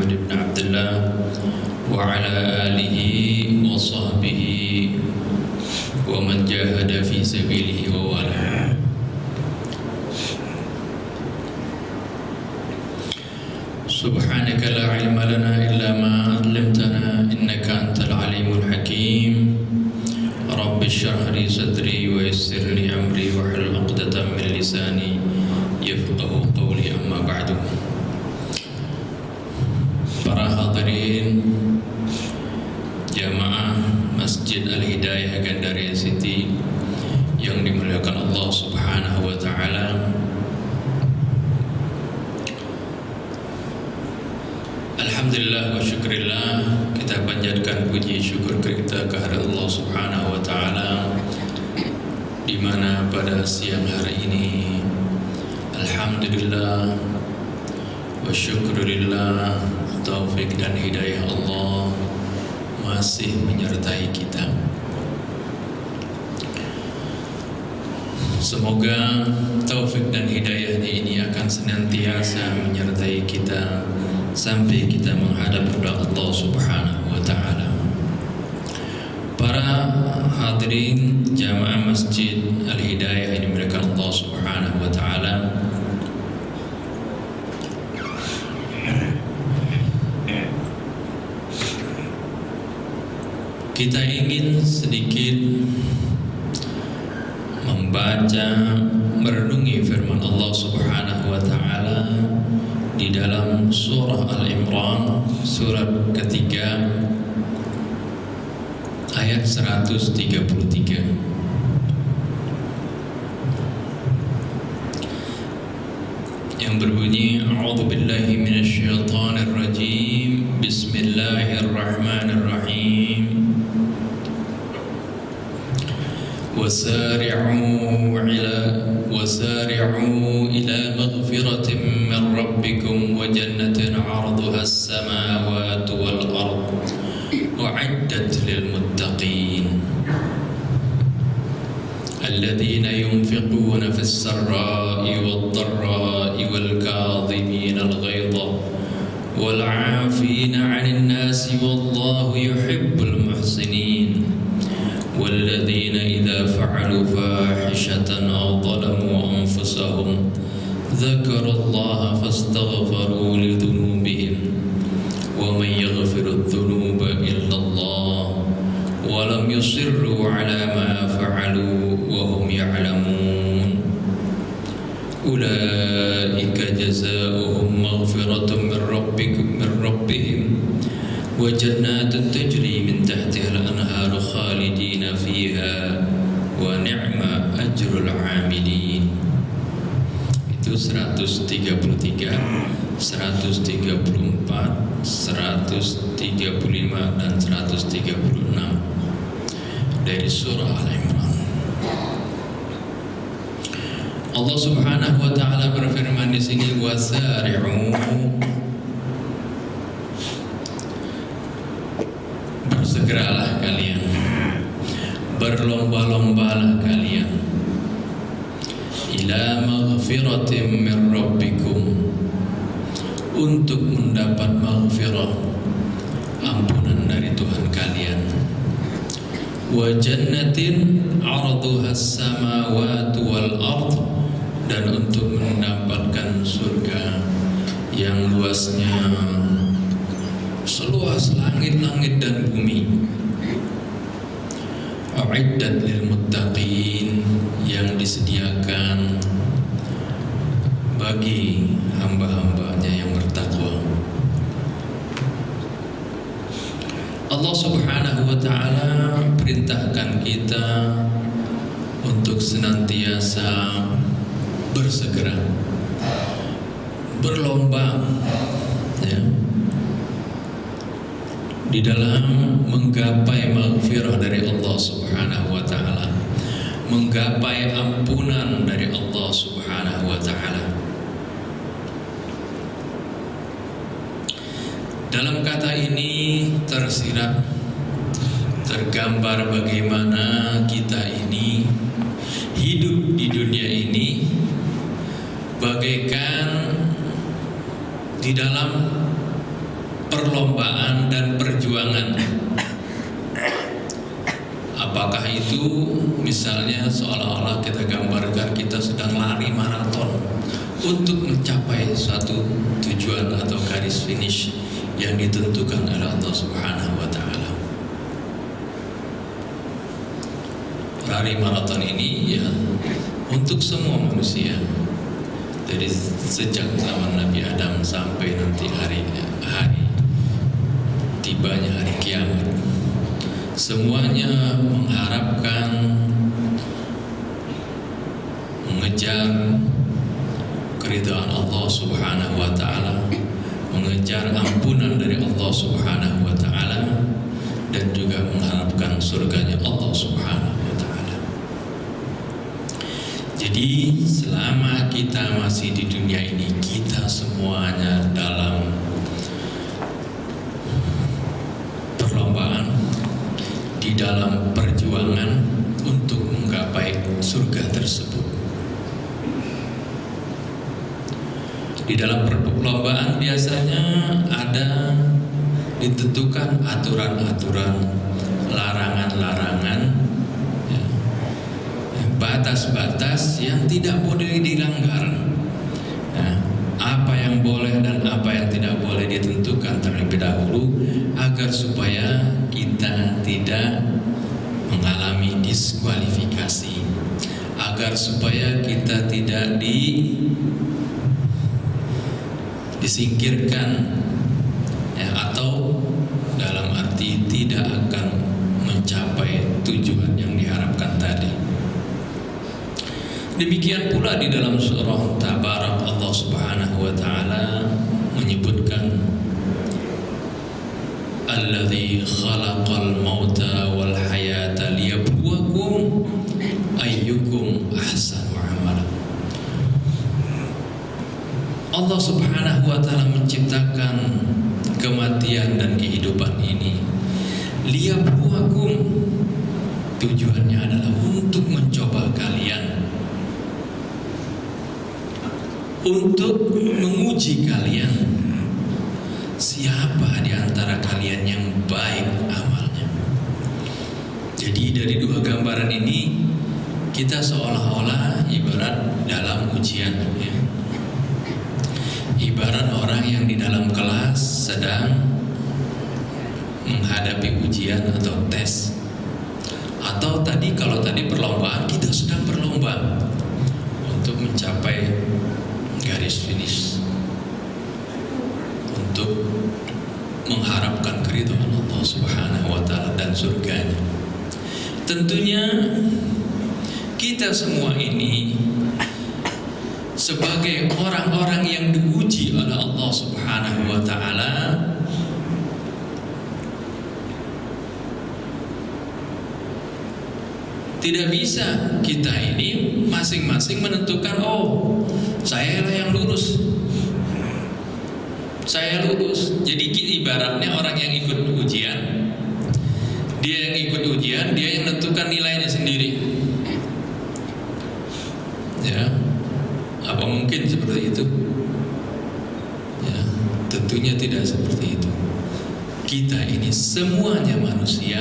بن عبد الله وعلى آله وصحبه ومن جاهد في سبيله ووالاه. سبحانك لا علم لنا إلا ما علمتنا إنك أنت العليم الحكيم. رب اشرح لي صدري ويسر لي أمري واحلل عقدة من لساني يفقه قولي. أما بعد. Para hadirin jamaah Masjid Al-Hidayah Gandaria City yang dimuliakan Allah Subhanahu wa taala. Alhamdulillah wa syukurillah, kita panjatkan puji syukur kita kehadirat Allah Subhanahu wa taala, di mana pada siang hari ini alhamdulillah wa syukurillah, taufik dan hidayah Allah masih menyertai kita. Semoga taufik dan hidayahnya ini akan senantiasa menyertai kita sampai kita menghadap kepada Allah Subhanahu wa taala. Para hadirin jamaah Masjid Al-Hidayah yang dimuliakan Allah Subhanahu wa taala, kita ingin sedikit membaca, merenungi firman Allah Subhanahu wa taala di dalam surah Al-Imran, surat ketiga ayat 133 yang berbunyi, A'udzubillahi minasyaitonirrajim, Bismillahirrahmanirrahim. وسارعوا إلى مغفرة من ربكم وجنة عرضها السماوات والأرض أعدت للمتقين الذين ينفقون في السراء والضراء والكاظمين الغيظ والعافين عن الناس والله يحب المحسنين والذين إذا فعلوا فاحشة أو ظلموا أنفسهم ذكروا الله فاستغفروا لذنوبهم ومن يغفر الذنوب إلا الله ولم يصروا على ما فعلوا وهم يعلمون أولئك جزاؤهم مغفرة من ربهم وجنات تجري من تحتها الأنهار خالدين فيها ونعم أجر العاملين. Itu 133, 134, 135 dan 136 dari surah Al-Imran. Allah Subhanahu wa taala berfirman di sini, wasari'u, bersegeralah kalian, berlomba-lombalah kalian, ila maghfiratin min rabbikum, untuk mendapat maghfirah, ampunan dari Tuhan kalian, wa jannatin arduha as-samawati wal ard, dan untuk mendapatkan surga yang luasnya seluas langit-langit dan bumi. U'iddat lil muttaqin, yang disediakan bagi hamba-hambanya yang bertakwa. Allah Subhanahu wa taala perintahkan kita untuk senantiasa bersegera, berlomba, ya, di dalam menggapai maghfirah dari Allah Subhanahu wa taala, menggapai ampunan dari Allah Subhanahu wa taala. Dalam kata ini tersirat, tergambar bagaimana kita ini hidup di dunia ini bagaikan di dalam perlombaan dan perjuangan. Apakah itu misalnya seolah-olah kita gambarkan kita sedang lari maraton untuk mencapai suatu tujuan atau garis finish yang ditentukan oleh Allah Subhanahu wa Ta'ala. Lari maraton ini ya untuk semua manusia, dari sejak zaman Nabi Adam sampai nanti hari tibanya hari kiamat. Semuanya mengharapkan mengejar keridhaan Allah Subhanahu wa Ta'ala, mengejar ampunan dari Allah Subhanahu wa Ta'ala, dan juga mengharapkan surganya Allah Subhanahu wa Ta'ala. Jadi selama kita masih di dunia ini, kita semuanya dalam perlombaan, di dalam perjuangan untuk menggapai surga tersebut. Di dalam perlombaan biasanya ada ditentukan aturan-aturan, larangan-larangan, ya, batas-batas yang tidak boleh dilanggar. Nah, apa yang boleh dan apa yang tidak boleh ditentukan terlebih dahulu agar supaya kita tidak mengalami diskualifikasi, agar supaya kita tidak disingkirkan, ya, atau dalam arti tidak akan mencapai tujuan yang diharapkan tadi. Demikian pula di dalam surah Tabarak, Allah Subhanahu wa Ta'ala menyebutkan alladzi khalaqal mauta wal hayata liyabluwakum ayyukum ahsanu amala. Allah Subhanahu wa Ta'ala menciptakan kematian dan kehidupan ini liyabluwakum, tujuannya adalah untuk mencoba kalian, untuk menguji kalian siapa di antara kalian yang baik amalnya. Jadi dari dua gambaran ini kita seolah-olah ibarat dalam ujian, ya. Ibarat orang yang di dalam kelas sedang menghadapi ujian atau tes, atau kalau tadi perlombaan, kita sedang berlomba untuk mencapai garis finish, untuk mengharapkan keridhaan Allah Subhanahu wa Ta'ala dan surganya. Tentunya kita semua ini sebagai orang-orang yang diuji oleh Allah Subhanahu wa Ta'ala, tidak bisa kita ini masing-masing menentukan, oh saya lah yang lulus, saya lulus. Jadi ibaratnya orang yang ikut ujian, dia yang ikut ujian, dia yang menentukan nilainya sendiri. Ya, apa mungkin seperti itu? Ya, tentunya tidak seperti itu. Kita ini semuanya manusia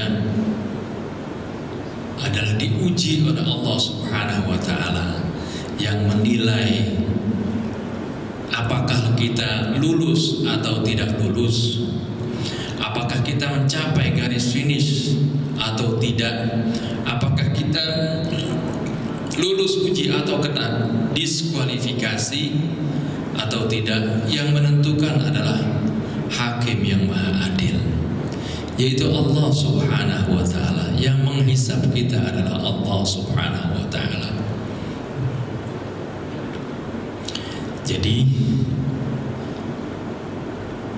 adalah diuji oleh Allah Subhanahu wa Ta'ala yang menilai apakah kita lulus atau tidak lulus, apakah kita mencapai garis finish atau tidak, apakah kita lulus uji atau kena diskualifikasi atau tidak. Yang menentukan adalah Hakim yang Maha Adil, yaitu Allah Subhanahu wa Ta'ala. Yang menghisab kita adalah Allah Subhanahu wa Ta'ala. Jadi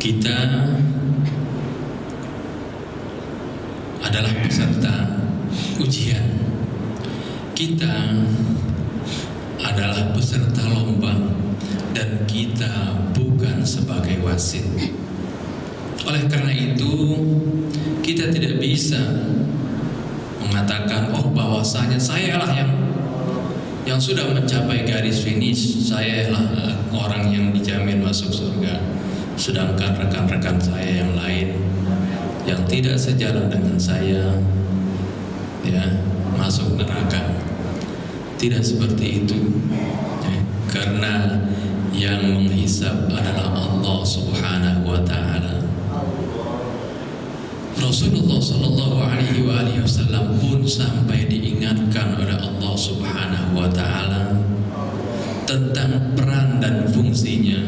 kita adalah peserta ujian, kita adalah peserta lomba, dan kita bukan sebagai wasit. Oleh karena itu kita tidak bisa mengatakan, oh bahwasanya sayalah yang sudah mencapai garis finish, sayalah orang yang dijamin masuk surga, sedangkan rekan-rekan saya yang tidak sejalan dengan saya, ya, masuk neraka. Tidak seperti itu, ya, karena yang menghisab adalah Allah Subhanahu wa Ta'ala. Rasulullah Sallallahu Alaihi Wasallam pun sampai diingatkan oleh Allah Subhanahu wa Ta'ala tentang peran dan fungsinya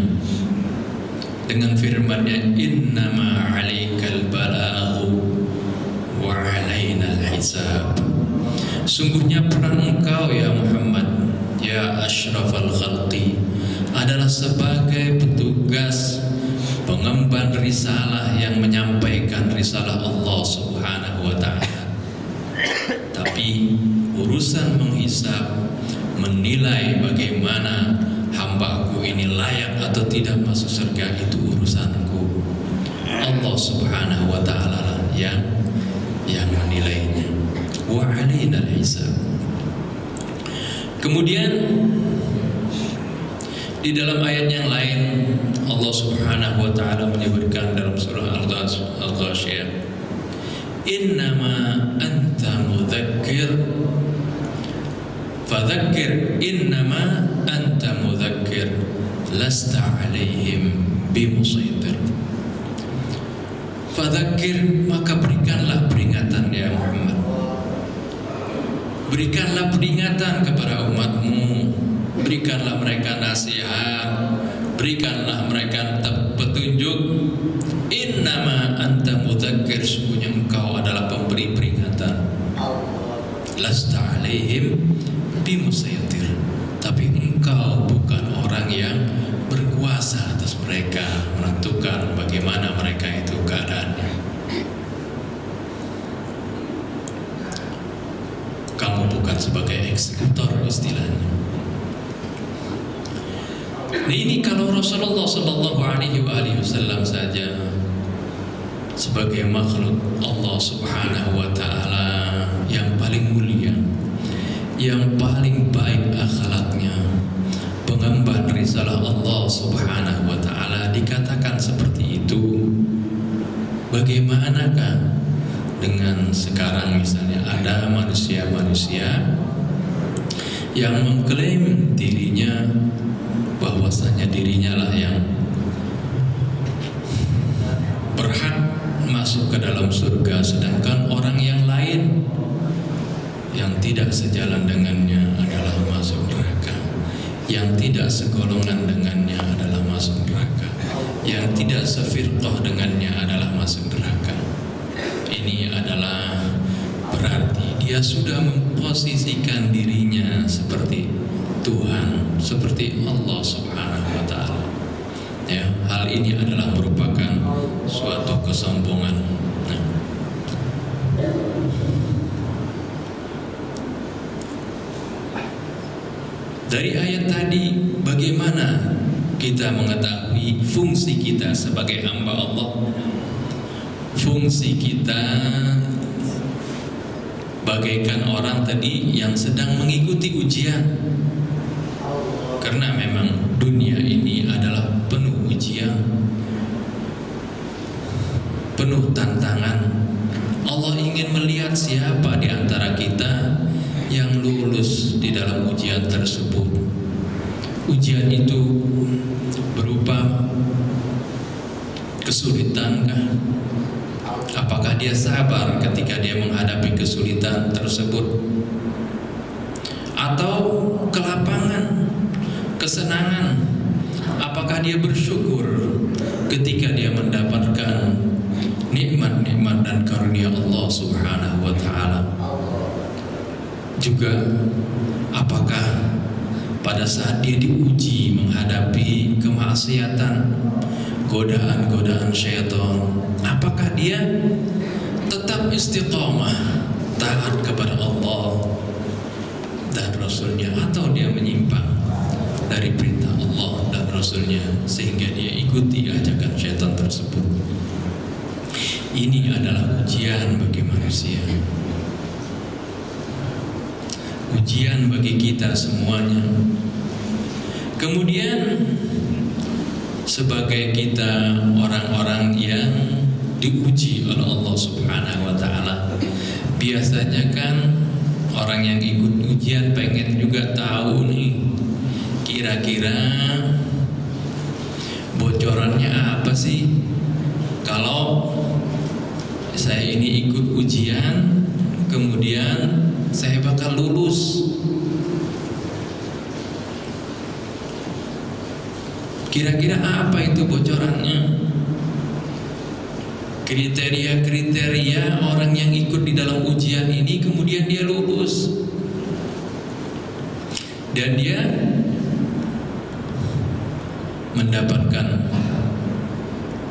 dengan firman-Nya, innama 'alaikal balaghu wa 'alainal hisab. Sungguhnya peran engkau ya Muhammad, ya asyrafal khalqi, adalah sebagai petugas pengemban risalah yang menyampaikan risalah Allah Subhanahu wa Ta'ala. Tapi urusan menghisab, menilai bagaimana hambaku ini layak atau tidak masuk surga, itu urusanku. Allah Subhanahu wa Ta'ala lah yang menilainya. Wa 'alainal hisab. Kemudian di dalam ayat yang lain Allah Subhanahu wa Ta'ala menyebutkan dalam surah Al-Ghasyiyah, innama anta mudzakkir fadzakir innama anta mudzakkir lasta 'alaihim bimusaitir. Fadzakir, maka berikanlah peringatan ya Muhammad, berikanlah peringatan kepada umatmu, berikanlah mereka nasihat, berikanlah mereka petunjuk. Innama anta mudzakkir, sungguhnya engkau adalah pemberi peringatan. Lasta 'alaihim bimusaitir, tapi engkau bukan orang yang berkuasa atas mereka, menentukan bagaimana mereka itu keadaannya. Kamu bukan sebagai eksekutor istilahnya. Nah, ini kalau Rasulullah Sallallahu Alaihi Wasallam saja sebagai makhluk Allah Subhanahu wa Ta'ala yang paling mulia, yang paling baik akhlaknya, pengemban risalah Allah Subhanahu wa Ta'ala, dikatakan seperti itu. Bagaimanakah dengan sekarang misalnya ada manusia-manusia yang mengklaim dirinya bahwasanya dirinya lah yang berhak masuk ke dalam surga, sedangkan orang yang lain yang tidak sejalan dengannya adalah masuk neraka, yang tidak segolongan dengannya adalah masuk neraka, yang tidak sefirqah dengannya adalah masuk neraka. Ini adalah berarti dia sudah memposisikan dirinya seperti Tuhan, seperti Allah Subhanahu wa Ta'ala. Ya, hal ini adalah merupakan suatu kesombongan. Nah, dari ayat tadi, bagaimana kita mengetahui fungsi kita sebagai hamba Allah? Fungsi kita bagaikan orang tadi yang sedang mengikuti ujian. Karena memang dunia ini adalah penuh ujian, penuh tantangan. Allah ingin melihat siapa di antara kita yang lulus di dalam ujian tersebut. Ujian itu berupa kesulitankah? Apakah dia sabar ketika dia menghadapi kesulitan tersebut? Atau kelapangan, kesenangan? Apakah dia bersyukur ketika dia mendapatkan nikmat-nikmat dan karunia Allah Subhanahu wa Ta'ala? Juga apakah pada saat dia diuji menghadapi kemaksiatan, godaan-godaan syaitan, apakah dia tetap istiqamah taat kepada Allah dan Rasulnya, atau dia menyimpang dari perintah Allah dan Rasulnya sehingga dia ikuti ajakan syaitan tersebut? Ini adalah ujian bagi manusia, ujian bagi kita semuanya. Kemudian sebagai kita orang-orang yang diuji oleh Allah Subhanahu wa ta'ala. Biasanya kan orang yang ikut ujian pengen juga tahu nih, kira-kira bocorannya apa sih kalau saya ini ikut ujian kemudian saya bakal lulus. Kira-kira apa itu bocorannya? Kriteria-kriteria orang yang ikut di dalam ujian ini kemudian dia lulus dan dia mendapatkan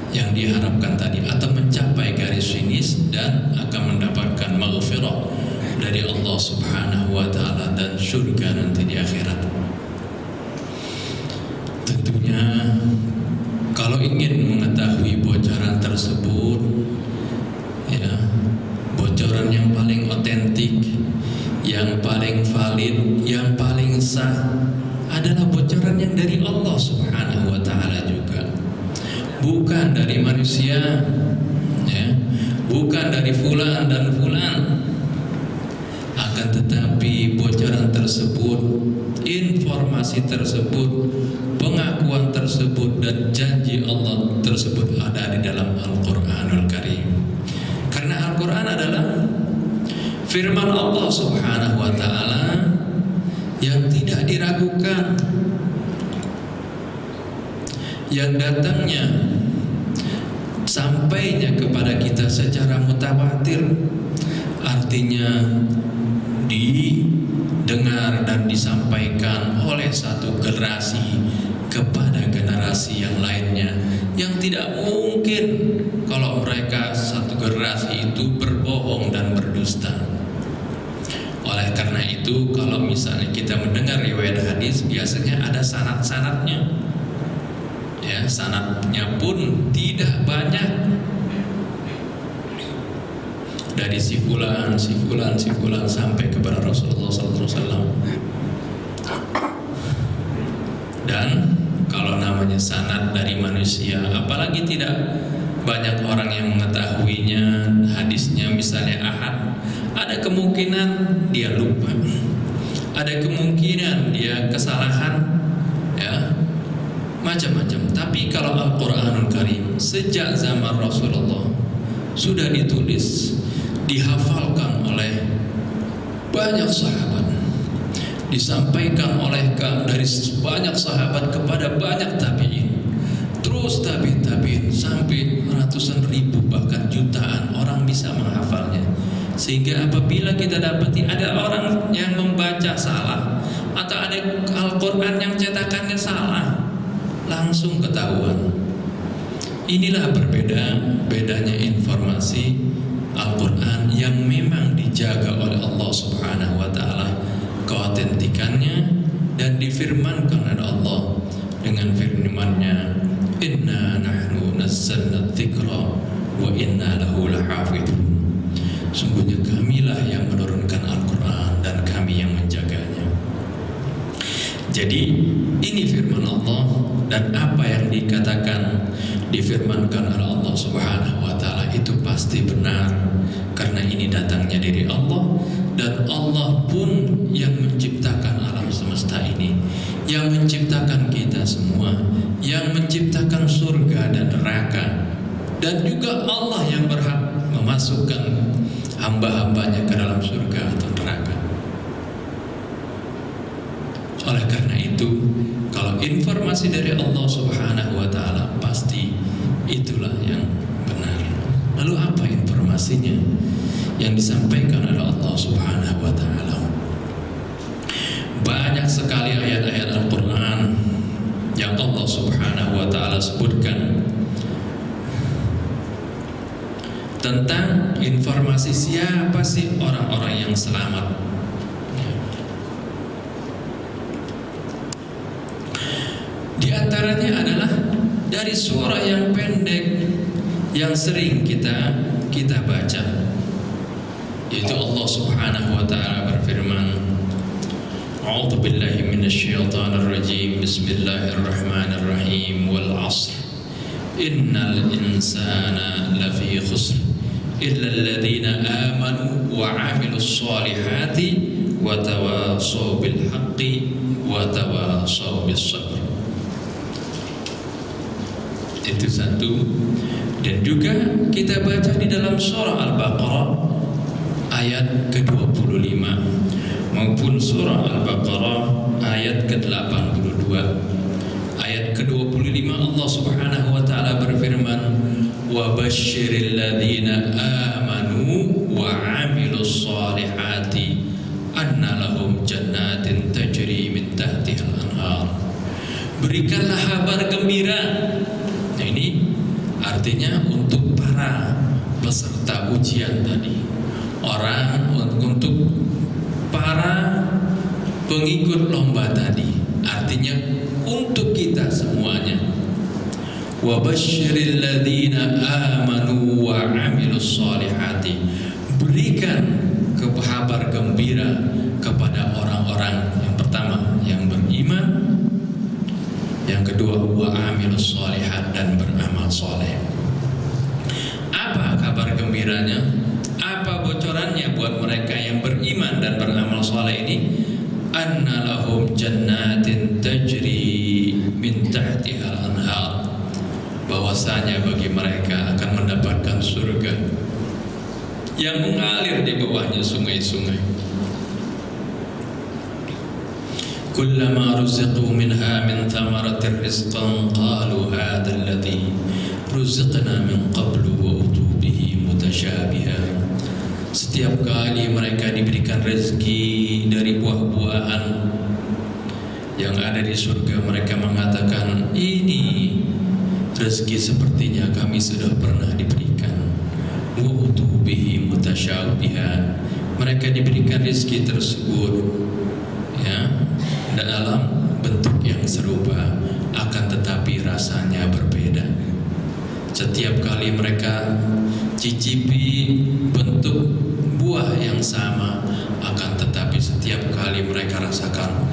yang diharapkan tadi atau mencapai garis finish dan akan mendapatkan maghfirah dari Allah Subhanahu wa ta'ala dan surga nanti di akhirat. Tentunya kalau ingin mengetahui bocoran tersebut, ya, bocoran yang paling otentik, yang paling valid, yang paling sah adalah bocoran yang dari Allah Subhanahu wa ta'ala juga, bukan dari manusia, ya, bukan dari fulan dan fulan. Akan tetapi bocoran tersebut, informasi tersebut, pengakuan tersebut dan janji Allah tersebut ada di dalam Al-Quranul Karim. Karena Al-Quran adalah firman Allah Subhanahu wa ta'ala yang tidak diragukan, yang datangnya sampainya kepada kita secara mutawatir, artinya didengar dan disampaikan oleh satu generasi kepada generasi yang lainnya, yang tidak mungkin kalau mereka satu generasi itu berbohong dan berdusta. Oleh karena itu, kalau misalnya kita mendengar riwayat hadis, biasanya ada sanad-sanadnya, ya, sanadnya pun tidak banyak, dari si fulan sampai kepada Rasulullah SAW. Dan kalau namanya sanad dari manusia, apalagi tidak banyak orang yang mengetahuinya, hadisnya misalnya ahad, ada kemungkinan dia lupa, ada kemungkinan dia kesalahan, ya, macam-macam. Tapi kalau Al-Quranul Karim sejak zaman Rasulullah sudah ditulis, dihafalkan oleh banyak sahabat, disampaikan oleh dari banyak sahabat kepada banyak tabi'in, terus tabi'in sampai ratusan ribu bahkan jutaan orang bisa menghafalnya. Sehingga apabila kita dapati ada orang yang membaca salah atau ada Al-Quran yang cetakannya salah, langsung ketahuan. Inilah bedanya informasi Al-Quran yang memang dijaga oleh Allah Subhanahu wa ta'ala keautentikannya dan difirmankan oleh Allah dengan firman-Nya, inna nahnu nazzalna dzikra wa inna lahu lahafidun. Sungguhnya kamilah yang menurunkan Al-Quran dan kami yang menjaganya. Jadi ini firman Allah, dan apa yang dikatakan difirmankan oleh Allah Subhanahu wa ta'ala itu pasti benar, karena ini datangnya dari Allah, dan Allah pun yang menciptakan alam semesta ini, yang menciptakan kita semua, yang menciptakan surga dan neraka, dan juga Allah yang berhak memasukkan hamba-hambanya ke dalam surga atau neraka. Oleh karena itu, kalau informasi dari Allah Subhanahu wa ta'ala pasti itulah yang benar. Lalu apa informasinya yang disampaikan oleh Allah Subhanahu wa ta'ala? Banyak sekali ayat-ayat Al-Quran yang Allah Subhanahu wa ta'ala sebutkan tentang informasi siapa sih orang-orang yang selamat. Di antaranya adalah dari surah yang pendek yang sering kita baca, yaitu Allah Subhanahu wa ta'ala berfirman, A'udzu billahi minasyaitonir rajim. Bismillahirrahmanirrahim. Wal 'ashr. innal insana lafi khusr illa alladhina amanu wa 'amilus solihati wa tawasaw bil haqqi wa tawasaw bis sabr. Itu satu. Dan juga kita baca di dalam surah Al-Baqarah ayat ke-25 maupun surah Al-Baqarah ayat ke-82. Ayat ke-25 Allah Subhanahu wa taala berfirman, "Wa basyiril ladzina amanu wa 'amilus solihati anna lahum jannatin tajri min tahtihal anhar." Berikanlah kabar gembira. Nah, ini artinya untuk para peserta ujian tadi, untuk para pengikut lomba tadi, artinya untuk kita semuanya. Wa basyiril ladzina amanu wa 'amilus solihati. Berikan kabar gembira kepada orang-orang yang pertama yang beriman, yang kedua wa 'amilus solihat, dan beramal soleh. Apa kabar gembiranya? Apa bocorannya buat mereka yang beriman dan beramal soleh ini? Anna lahum jannatin tajri min tahtihal anhar. Bahwasanya bagi mereka akan mendapatkan surga yang mengalir di bawahnya sungai-sungai. Kullama ruziqu minha min thamaratir rizqan qalu hadha alladhi ruziqna min qablu wa utu bihi mutasyabiha. Setiap kali mereka diberikan rezeki dari buah-buahan yang ada di surga, mereka mengatakan, ini rezeki sepertinya kami sudah pernah diberikan. Wa utu bihi mutasyabiha. Mereka diberikan rezeki tersebut ya dalam bentuk yang serupa, akan tetapi rasanya berbeda. Setiap kali mereka cicipi bentuk buah yang sama, akan tetapi setiap kali mereka rasakan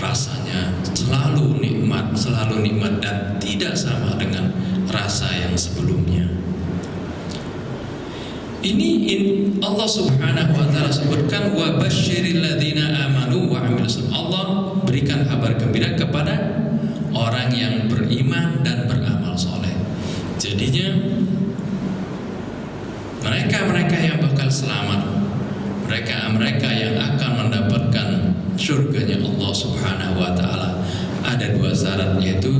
rasanya selalu nikmat dan tidak sama dengan rasa yang sebelumnya. Ini Allah Subhanahu wa taala sebutkan wa basyiril ladzina amanu wa 'amilus solihati. Allah berikan kabar gembira kepada orang yang beriman dan beramal soleh. Jadinya mereka yang bakal selamat, mereka yang akan mendapatkan surganya Allah Subhanahu wa taala, ada dua syarat, yaitu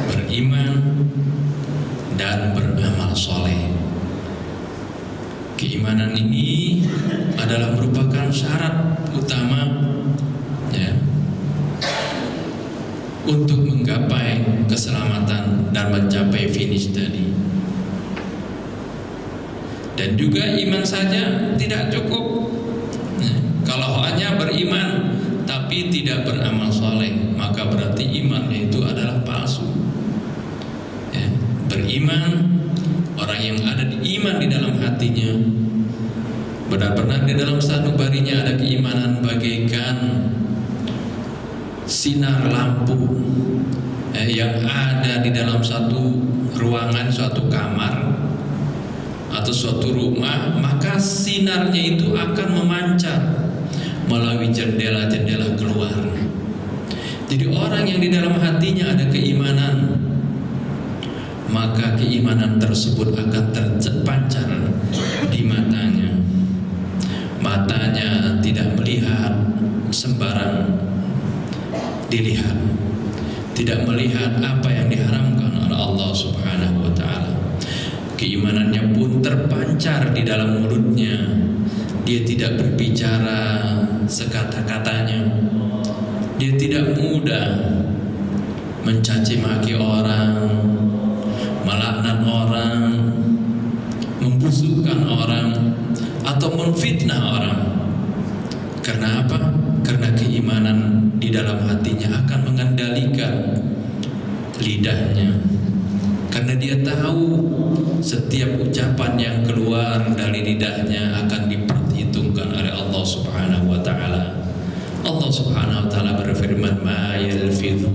beriman dan beramal soleh. Keimanan ini adalah merupakan syarat utama ya, untuk menggapai keselamatan dan mencapai finish tadi. Dan juga iman saja tidak cukup. Kalau hanya beriman tapi tidak beramal soleh, maka berarti imannya itu adalah palsu ya. Beriman, orang yang ada di iman di dalam hatinya, benar-benar di dalam sanubarinya ada keimanan bagaikan sinar lampu yang ada di dalam satu ruangan, suatu kamar atau suatu rumah, maka sinarnya itu akan memancar melalui jendela-jendela keluar. Jadi orang yang di dalam hatinya ada keimanan, maka keimanan tersebut akan terpancar di matanya. Matanya tidak melihat sembarang dilihat, tidak melihat apa yang diharamkan oleh Allah Subhanahu wa taala. Keimanannya pun terpancar di dalam mulutnya. Dia tidak berbicara sekata-katanya. Dia tidak mudah mencaci maki orang, melaknat orang, membusukkan orang, atau memfitnah orang. Karena apa? Karena keimanan di dalam hatinya akan mengendalikan lidahnya. Karena dia tahu setiap ucapan yang keluar dari lidahnya akan diperhitungkan oleh Allah Subhanahu wa taala. Allah Subhanahu wa taala berfirman, "Ma yalfidhu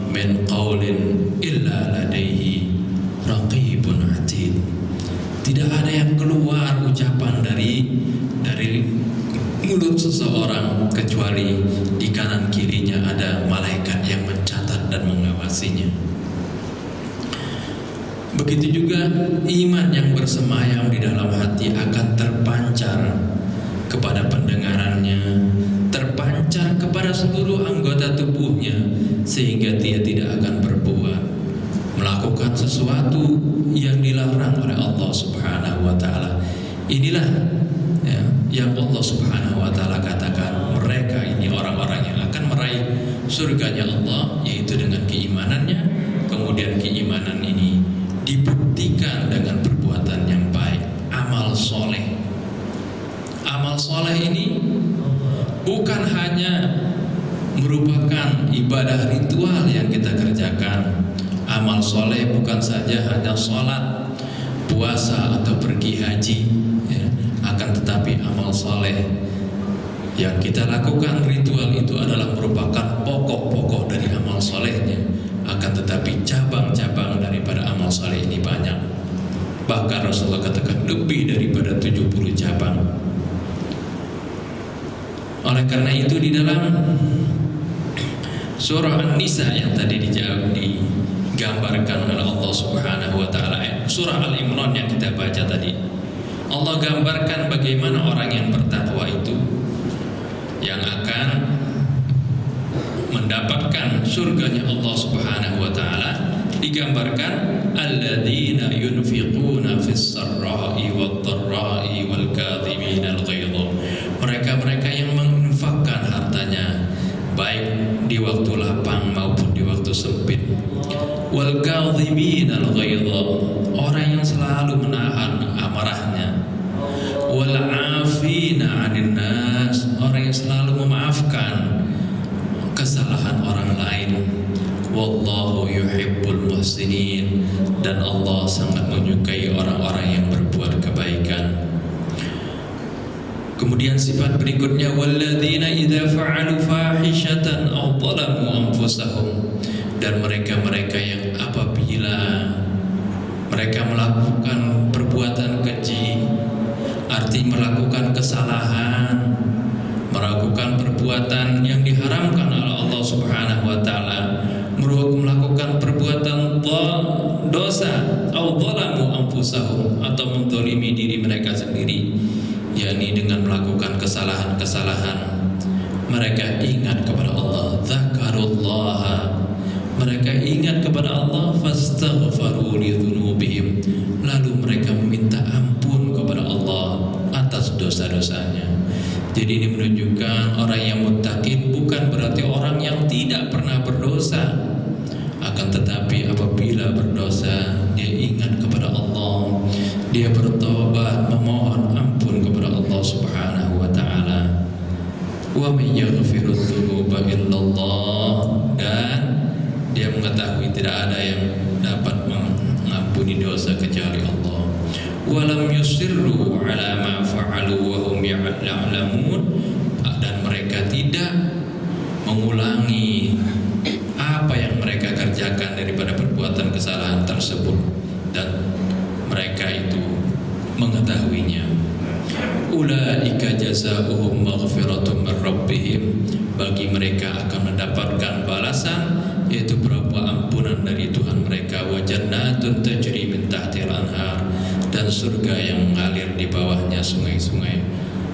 min qaulin illa ladaihi ucapan dari mulut seseorang kecuali di kanan kirinya ada malaikat yang mencatat dan mengawasinya. Begitu juga iman yang bersemayam di dalam hati akan terpancar kepada pendengarannya, terpancar kepada seluruh anggota tubuhnya, sehingga dia tidak akan berbuat melakukan sesuatu yang dilarang oleh Allah Subhanahu wa taala. Inilah ya, yang Allah Subhanahu wa taala katakan, mereka ini orang-orang yang akan meraih surganya Allah, yaitu dengan keimanannya. Kemudian keimanan ini dibuktikan dengan perbuatan yang baik, amal soleh. Amal soleh ini bukan hanya merupakan ibadah ritual yang kita kerjakan. Amal soleh bukan saja hanya sholat, puasa atau pergi haji ya. Akan tetapi amal soleh yang kita lakukan, ritual itu adalah merupakan pokok-pokok dari amal solehnya. Akan tetapi cabang-cabang daripada amal soleh ini banyak. Bahkan Rasulullah katakan lebih daripada 70 cabang. Oleh karena itu di dalam surah An-Nisa yang tadi digambarkan oleh Allah Subhanahu wa taala, surah Al-Imran yang kita baca tadi, Allah gambarkan bagaimana orang yang bertakwa itu yang akan mendapatkan surganya Allah Subhanahu wa taala. Digambarkan alladzina yunfiquna fis sarra'i wad dharra'i wal kadhimina al ghaidha. Mereka-mereka yang menginfakkan hartanya baik di waktu lapang maupun di waktu sempit. Wal kadhimina al ghaidha, orang yang selalu menahan amarahnya. Wal 'afina 'anil nas, orang yang selalu memaafkan kesalahan orang lain. Wallahu yuhibbul muhsinin, dan Allah sangat menyukai orang-orang yang berbuat kebaikan. Kemudian sifat berikutnya, walladzina idza fa'alu fahishatan aw zalamu anfusahum, dan mereka-mereka yang apabila mereka melakukan perbuatan keji, arti melakukan kesalahan, melakukan perbuatan yang diharamkan oleh Allah Subhanahu wa taala, melakukan perbuatan dosa, au zalamu anfusahum, atau menzalimi diri mereka sendiri, yakni dengan melakukan kesalahan-kesalahan, mereka ingat kepada Allah, dzakarullaha, mereka ingat kepada Allah, fastaghfaru li dzunubihim, lalu mereka meminta ampun kepada Allah atas dosa-dosanya. Jadi ini menunjukkan orang yang muttaqin bukan berarti orang yang tidak pernah berdosa, akan tetapi apabila berdosa dia ingat kepada Allah, dia bertobat, memohon ampun kepada Allah Subhanahu wa taala. Wa may yaghfiru dzunuba illallah, dan dia mengetahui tidak ada yang dapat mengampuni dosa kecuali Allah. Walam yusirru ala ma fa'alu wa hum ya'lamun, dan mereka tidak mengulangi apa yang mereka kerjakan daripada perbuatan kesalahan tersebut, dan mereka itu mengetahuinya. Ulaika jazaohum maghfiratun min rabbihim, bagi mereka akan mendapatkan balasan, yaitu berupa ampunan dari Tuhan mereka, wa jannatun tajri min tahtil anhar, dan surga yang mengalir di bawahnya sungai-sungai,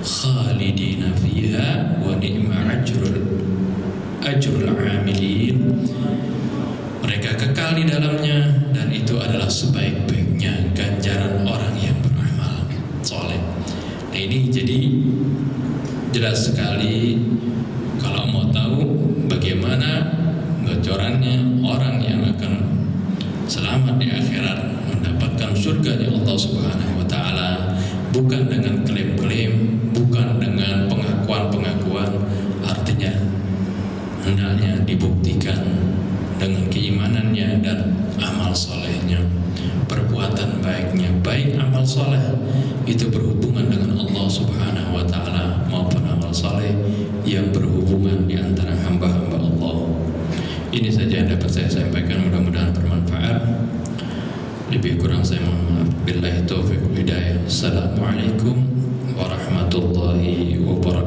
khalidina fiha wa ni'ma ajrul amilin, mereka kekal di dalamnya, dan itu adalah sebaik-baiknya ganjaran orang yang beramal soleh. Nah ini jadi jelas sekali kalau mau tahu bagaimana bocorannya orang yang akan selamat di akhirat, mendapatkan surganya Allah Subhanahu wa taala, bukan dengan klaim-klaim, bukan dengan pengakuan-pengakuan, artinya hendaknya dibuktikan dengan keimanannya dan amal solehnya, perbuatan baiknya. Baik amal soleh itu berhubungan dengan Allah Subhanahu wa taala, maupun amal soleh yang berhubungan di antara hamba-hamba Allah. Ini saja yang dapat saya sampaikan, mudah-mudahan bermanfaat. Lebih kurang saya mohon maaf. Billahi taufiq wal hidayah. Assalamualaikum warahmatullahi wabarakatuh.